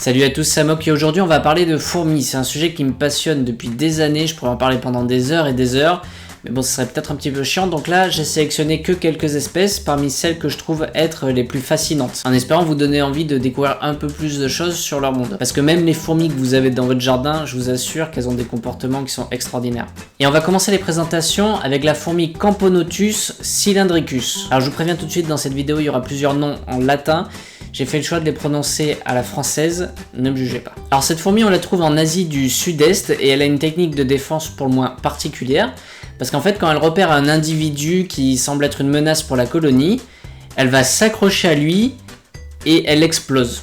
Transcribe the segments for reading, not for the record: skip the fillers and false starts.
Salut à tous, c'est Amok et aujourd'hui on va parler de fourmis. C'est un sujet qui me passionne depuis des années, je pourrais en parler pendant des heures et des heures. Mais bon, ce serait peut-être un petit peu chiant, donc là j'ai sélectionné que quelques espèces parmi celles que je trouve être les plus fascinantes, en espérant vous donner envie de découvrir un peu plus de choses sur leur monde. Parce que même les fourmis que vous avez dans votre jardin, je vous assure qu'elles ont des comportements qui sont extraordinaires. Et on va commencer les présentations avec la fourmi Camponotus cylindricus. Alors je vous préviens tout de suite, dans cette vidéo il y aura plusieurs noms en latin. J'ai fait le choix de les prononcer à la française, ne me jugez pas. Alors cette fourmi on la trouve en Asie du Sud-Est et elle a une technique de défense pour le moins particulière. Parce qu'en fait, quand elle repère un individu qui semble être une menace pour la colonie, elle va s'accrocher à lui et elle explose,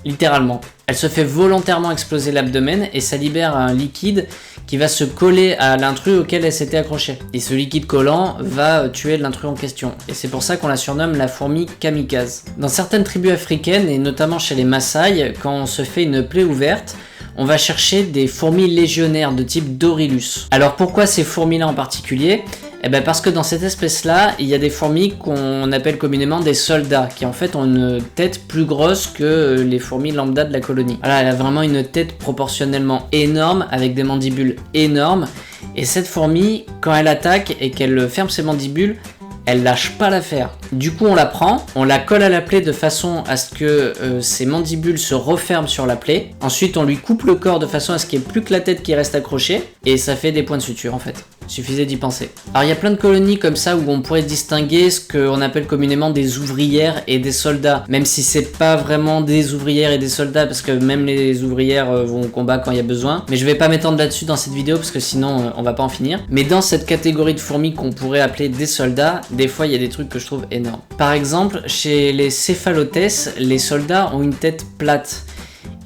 littéralement. Elle se fait volontairement exploser l'abdomen et ça libère un liquide qui va se coller à l'intrus auquel elle s'était accrochée. Et ce liquide collant va tuer l'intrus en question. Et c'est pour ça qu'on la surnomme la fourmi kamikaze. Dans certaines tribus africaines, et notamment chez les Maasai, quand on se fait une plaie ouverte, on va chercher des fourmis légionnaires de type Dorilus. Alors pourquoi ces fourmis-là en particulier ? Eh bien parce que dans cette espèce-là, il y a des fourmis qu'on appelle communément des soldats, qui en fait ont une tête plus grosse que les fourmis lambda de la colonie. Voilà, elle a vraiment une tête proportionnellement énorme, avec des mandibules énormes, et cette fourmi, quand elle attaque et qu'elle ferme ses mandibules, elle lâche pas l'affaire. Du coup on la prend, on la colle à la plaie de façon à ce que ses mandibules se referment sur la plaie. Ensuite on lui coupe le corps de façon à ce qu'il n'y ait plus que la tête qui reste accrochée. Et ça fait des points de suture en fait. Il suffisait d'y penser. Alors il y a plein de colonies comme ça où on pourrait distinguer ce qu'on appelle communément des ouvrières et des soldats. Même si c'est pas vraiment des ouvrières et des soldats parce que même les ouvrières vont au combat quand il y a besoin. Mais je vais pas m'étendre là-dessus dans cette vidéo parce que sinon on va pas en finir. Mais dans cette catégorie de fourmis qu'on pourrait appeler des soldats, des fois il y a des trucs que je trouve énormes. Par exemple, chez les céphalothèces, les soldats ont une tête plate.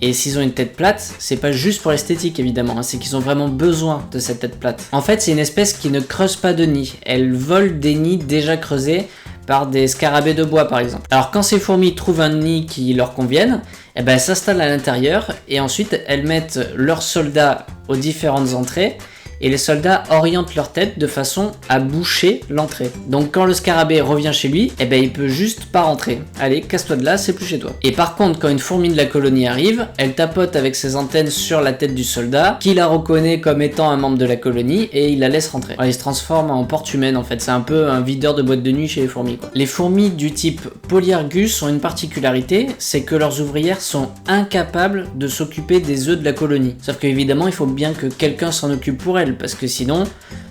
Et s'ils ont une tête plate, c'est pas juste pour l'esthétique évidemment, hein, c'est qu'ils ont vraiment besoin de cette tête plate. En fait, c'est une espèce qui ne creuse pas de nid. Elle vole des nids déjà creusés par des scarabées de bois par exemple. Alors quand ces fourmis trouvent un nid qui leur convienne, eh ben, elles s'installent à l'intérieur et ensuite elles mettent leurs soldats aux différentes entrées. Et les soldats orientent leur tête de façon à boucher l'entrée. Donc quand le scarabée revient chez lui, eh ben il peut juste pas rentrer. Allez, casse-toi de là, c'est plus chez toi. Et par contre, quand une fourmi de la colonie arrive, elle tapote avec ses antennes sur la tête du soldat, qui la reconnaît comme étant un membre de la colonie, et il la laisse rentrer. Alors, il se transforme en porte humaine en fait, c'est un peu un videur de boîte de nuit chez les fourmis quoi. Les fourmis du type Polyergus ont une particularité, c'est que leurs ouvrières sont incapables de s'occuper des œufs de la colonie. Sauf qu'évidemment, il faut bien que quelqu'un s'en occupe pour elles, parce que sinon,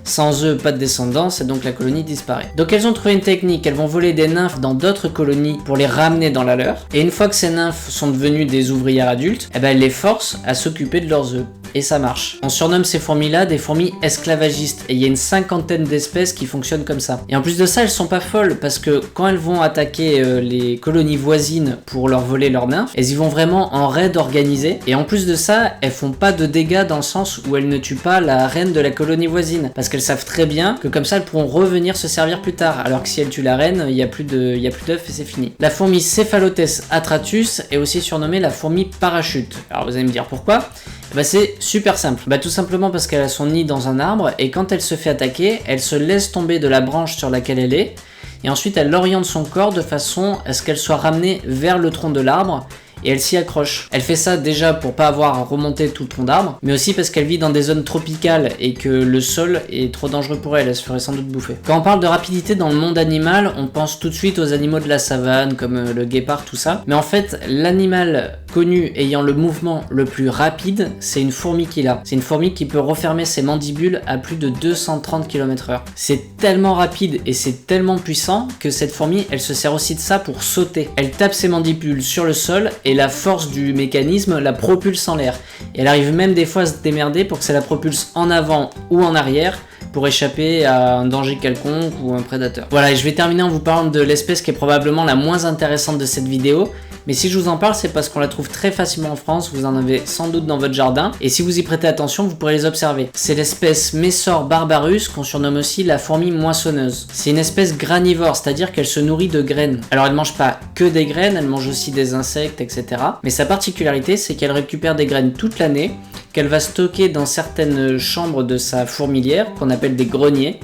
sans eux, pas de descendance, et donc la colonie disparaît. Donc elles ont trouvé une technique, elles vont voler des nymphes dans d'autres colonies pour les ramener dans la leur, et une fois que ces nymphes sont devenues des ouvrières adultes, eh ben elles les forcent à s'occuper de leurs œufs. Et ça marche. On surnomme ces fourmis-là des fourmis esclavagistes, et il y a une 50aine d'espèces qui fonctionnent comme ça. Et en plus de ça, elles sont pas folles, parce que quand elles vont attaquer les colonies voisines pour leur voler leurs nymphes, elles y vont vraiment en raid organisé, et en plus de ça, elles font pas de dégâts dans le sens où elles ne tuent pas la reine de la colonie voisine, parce qu'elles savent très bien que comme ça, elles pourront revenir se servir plus tard, alors que si elles tuent la reine, il y a plus d'œufs et c'est fini. La fourmi Cephalotes atratus est aussi surnommée la fourmi parachute. Alors vous allez me dire pourquoi ? Bah c'est super simple, tout simplement parce qu'elle a son nid dans un arbre et quand elle se fait attaquer, elle se laisse tomber de la branche sur laquelle elle est et ensuite elle oriente son corps de façon à ce qu'elle soit ramenée vers le tronc de l'arbre et elle s'y accroche. Elle fait ça déjà pour pas avoir à remonter tout le tronc d'arbre, mais aussi parce qu'elle vit dans des zones tropicales et que le sol est trop dangereux pour elle, elle se ferait sans doute bouffer. Quand on parle de rapidité dans le monde animal, on pense tout de suite aux animaux de la savane comme le guépard, tout ça, mais en fait l'animal connu ayant le mouvement le plus rapide, c'est une fourmicilla. C'est une fourmi qui peut refermer ses mandibules à plus de 230 km/h. C'est tellement rapide et c'est tellement puissant que cette fourmi, elle se sert aussi de ça pour sauter. Elle tape ses mandibules sur le sol et la force du mécanisme la propulse en l'air. Et elle arrive même des fois à se démerder pour que ça la propulse en avant ou en arrière pour échapper à un danger quelconque ou un prédateur. Voilà, et je vais terminer en vous parlant de l'espèce qui est probablement la moins intéressante de cette vidéo. Mais si je vous en parle, c'est parce qu'on la trouve très facilement en France, vous en avez sans doute dans votre jardin, et si vous y prêtez attention, vous pourrez les observer. C'est l'espèce Messor barbarus, qu'on surnomme aussi la fourmi moissonneuse. C'est une espèce granivore, c'est-à-dire qu'elle se nourrit de graines. Alors elle mange pas que des graines, elle mange aussi des insectes, etc. Mais sa particularité, c'est qu'elle récupère des graines toute l'année, qu'elle va stocker dans certaines chambres de sa fourmilière, qu'on appelle des greniers.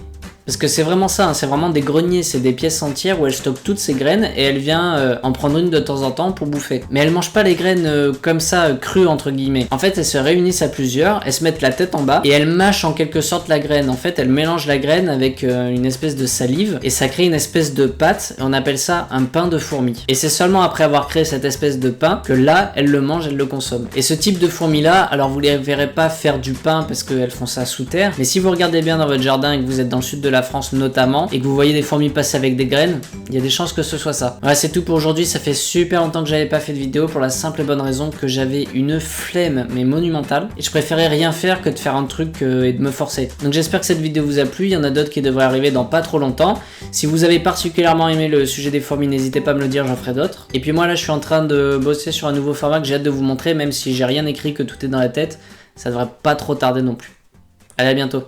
Parce que c'est vraiment ça, hein, c'est vraiment des greniers, c'est des pièces entières où elle stocke toutes ses graines et elle vient en prendre une de temps en temps pour bouffer. Mais elle mange pas les graines comme ça, crues entre guillemets. En fait, elles se réunissent à plusieurs, elles se mettent la tête en bas et elles mâchent en quelque sorte la graine. En fait, elles mélangent la graine avec une espèce de salive et ça crée une espèce de pâte et on appelle ça un pain de fourmi. Et c'est seulement après avoir créé cette espèce de pain que là, elles le mangent, elles le consomment. Et ce type de fourmis là, alors vous les verrez pas faire du pain parce qu'elles font ça sous terre, mais si vous regardez bien dans votre jardin et que vous êtes dans le sud de la France notamment, et que vous voyez des fourmis passer avec des graines, il y a des chances que ce soit ça. Voilà, c'est tout pour aujourd'hui, ça fait super longtemps que j'avais pas fait de vidéo pour la simple et bonne raison que j'avais une flemme mais monumentale, et je préférais rien faire que de faire un truc et de me forcer. Donc j'espère que cette vidéo vous a plu, il y en a d'autres qui devraient arriver dans pas trop longtemps. Si vous avez particulièrement aimé le sujet des fourmis, n'hésitez pas à me le dire, j'en ferai d'autres. Et puis moi là je suis en train de bosser sur un nouveau format que j'ai hâte de vous montrer, même si j'ai rien écrit, que tout est dans la tête, ça devrait pas trop tarder non plus. Allez, à bientôt.